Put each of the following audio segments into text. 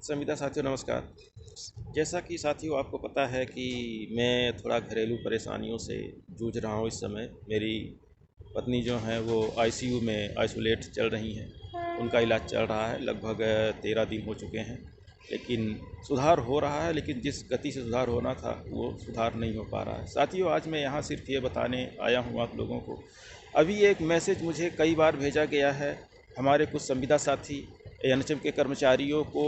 संविदा साथियों नमस्कार। जैसा कि साथियों आपको पता है कि मैं थोड़ा घरेलू परेशानियों से जूझ रहा हूँ इस समय। मेरी पत्नी जो हैं वो आईसीयू में आइसोलेट चल रही हैं। उनका इलाज चल रहा है, लगभग 13 दिन हो चुके हैं। लेकिन सुधार हो रहा है, लेकिन जिस गति से सुधार होना था वो सुधार नहीं हो पा रहा है। साथियों आज मैं यहाँ सिर्फ ये बताने आया हूँ आप लोगों को। अभी एक मैसेज मुझे कई बार भेजा गया है। हमारे कुछ संविदा साथी एएनएचएम के कर्मचारियों को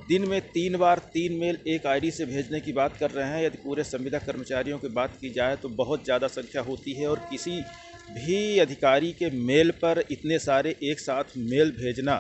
दिन में 3 बार 3 मेल एक आईडी से भेजने की बात कर रहे हैं। यदि पूरे संविदा कर्मचारियों की बात की जाए तो बहुत ज़्यादा संख्या होती है, और किसी भी अधिकारी के मेल पर इतने सारे एक साथ मेल भेजना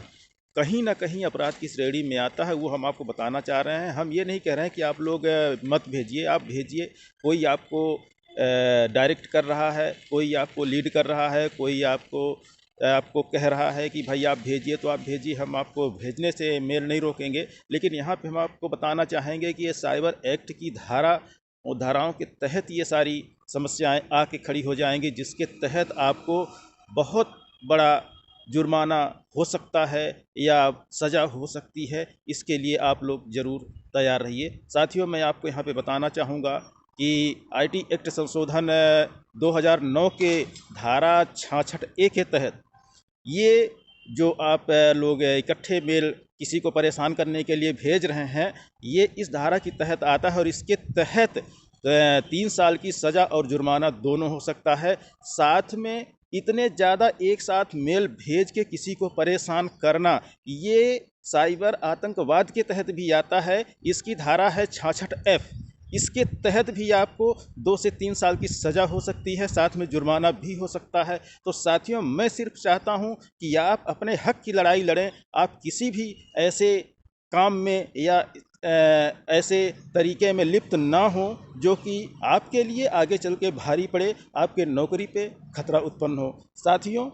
कहीं ना कहीं अपराध की श्रेणी में आता है। वो हम आपको बताना चाह रहे हैं। हम ये नहीं कह रहे हैं कि आप लोग मत भेजिए, आप भेजिए। कोई आपको डायरेक्ट कर रहा है, कोई आपको लीड कर रहा है, कोई आपको कह रहा है कि भाई आप भेजिए तो आप भेजिए, हम आपको भेजने से मेल नहीं रोकेंगे। लेकिन यहाँ पे हम आपको बताना चाहेंगे कि ये साइबर एक्ट की धाराओं के तहत ये सारी समस्याएं आके खड़ी हो जाएंगी, जिसके तहत आपको बहुत बड़ा जुर्माना हो सकता है या सज़ा हो सकती है। इसके लिए आप लोग ज़रूर तैयार रहिए। साथियों मैं आपको यहाँ पे बताना चाहूँगा कि आईटी एक्ट संशोधन 2009 के धारा 66A के तहत ये जो आप लोग इकट्ठे मेल किसी को परेशान करने के लिए भेज रहे हैं, ये इस धारा के तहत आता है, और इसके तहत 3 साल की सज़ा और जुर्माना दोनों हो सकता है। साथ में इतने ज़्यादा एक साथ मेल भेज के किसी को परेशान करना, ये साइबर आतंकवाद के तहत भी आता है। इसकी धारा है 66F। इसके तहत भी आपको 2 से 3 साल की सज़ा हो सकती है, साथ में जुर्माना भी हो सकता है। तो साथियों मैं सिर्फ चाहता हूं कि आप अपने हक की लड़ाई लड़ें। आप किसी भी ऐसे काम में या ऐसे तरीके में लिप्त ना हो जो कि आपके लिए आगे चल के भारी पड़े, आपके नौकरी पे खतरा उत्पन्न हो। साथियों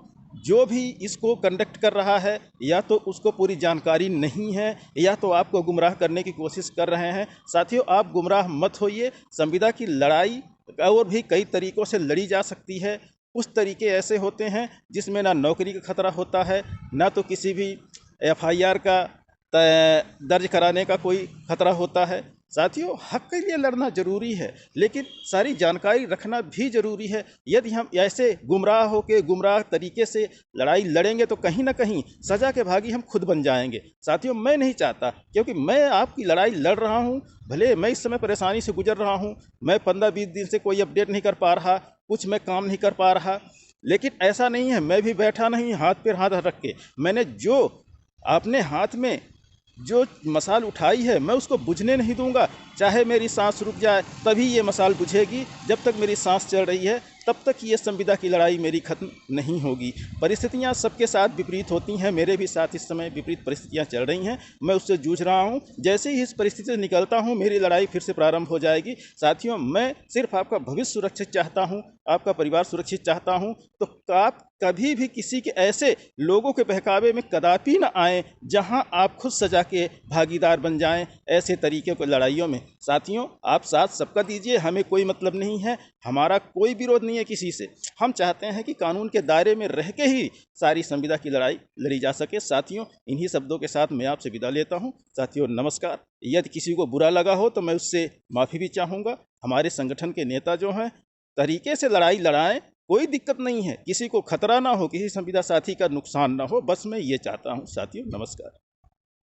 जो भी इसको कंडक्ट कर रहा है, या तो उसको पूरी जानकारी नहीं है, या तो आपको गुमराह करने की कोशिश कर रहे हैं। साथियों आप गुमराह मत होइए। संविदा की लड़ाई और भी कई तरीक़ों से लड़ी जा सकती है। कुछ तरीके ऐसे होते हैं जिसमें ना नौकरी का खतरा होता है, ना तो किसी भी एफआईआर का दर्ज कराने का कोई खतरा होता है। साथियों हक के लिए लड़ना जरूरी है, लेकिन सारी जानकारी रखना भी जरूरी है। यदि हम ऐसे गुमराह होकर गुमराह तरीके से लड़ाई लड़ेंगे तो कहीं ना कहीं सजा के भागी हम खुद बन जाएंगे। साथियों मैं नहीं चाहता, क्योंकि मैं आपकी लड़ाई लड़ रहा हूं। भले मैं इस समय परेशानी से गुजर रहा हूं, मैं 15-20 दिन से कोई अपडेट नहीं कर पा रहा, कुछ मैं काम नहीं कर पा रहा, लेकिन ऐसा नहीं है मैं भी बैठा नहीं हाथ पे हाथ रख के। मैंने जो अपने हाथ में जो मशाल उठाई है मैं उसको बुझने नहीं दूंगा। चाहे मेरी सांस रुक जाए तभी ये मशाल बुझेगी। जब तक मेरी सांस चल रही है तब तक ये संविदा की लड़ाई मेरी खत्म नहीं होगी। परिस्थितियां सबके साथ विपरीत होती हैं, मेरे भी साथ इस समय विपरीत परिस्थितियां चल रही हैं। मैं उससे जूझ रहा हूं। जैसे ही इस परिस्थिति से निकलता हूं मेरी लड़ाई फिर से प्रारंभ हो जाएगी। साथियों मैं सिर्फ आपका भविष्य सुरक्षित चाहता हूं, आपका परिवार सुरक्षित चाहता हूं। तो आप कभी भी किसी के ऐसे लोगों के बहकावे में कदापि न आएँ जहां आप खुद सजा के भागीदार बन जाएं ऐसे तरीके को लड़ाइयों में। साथियों आप साथ सबका दीजिए, हमें कोई मतलब नहीं है, हमारा कोई विरोध नहीं है किसी से। हम चाहते हैं कि कानून के दायरे में रह के ही सारी संविदा की लड़ाई लड़ी जा सके। साथियों इन्हीं शब्दों के साथ मैं आपसे विदा लेता हूं। साथियों नमस्कार। यदि किसी को बुरा लगा हो तो मैं उससे माफ़ी भी चाहूँगा। हमारे संगठन के नेता जो हैं तरीके से लड़ाई लड़ाएं, कोई दिक्कत नहीं है, किसी को खतरा ना हो, किसी संविदा साथी का नुकसान ना हो, बस मैं ये चाहता हूँ। साथियों नमस्कार।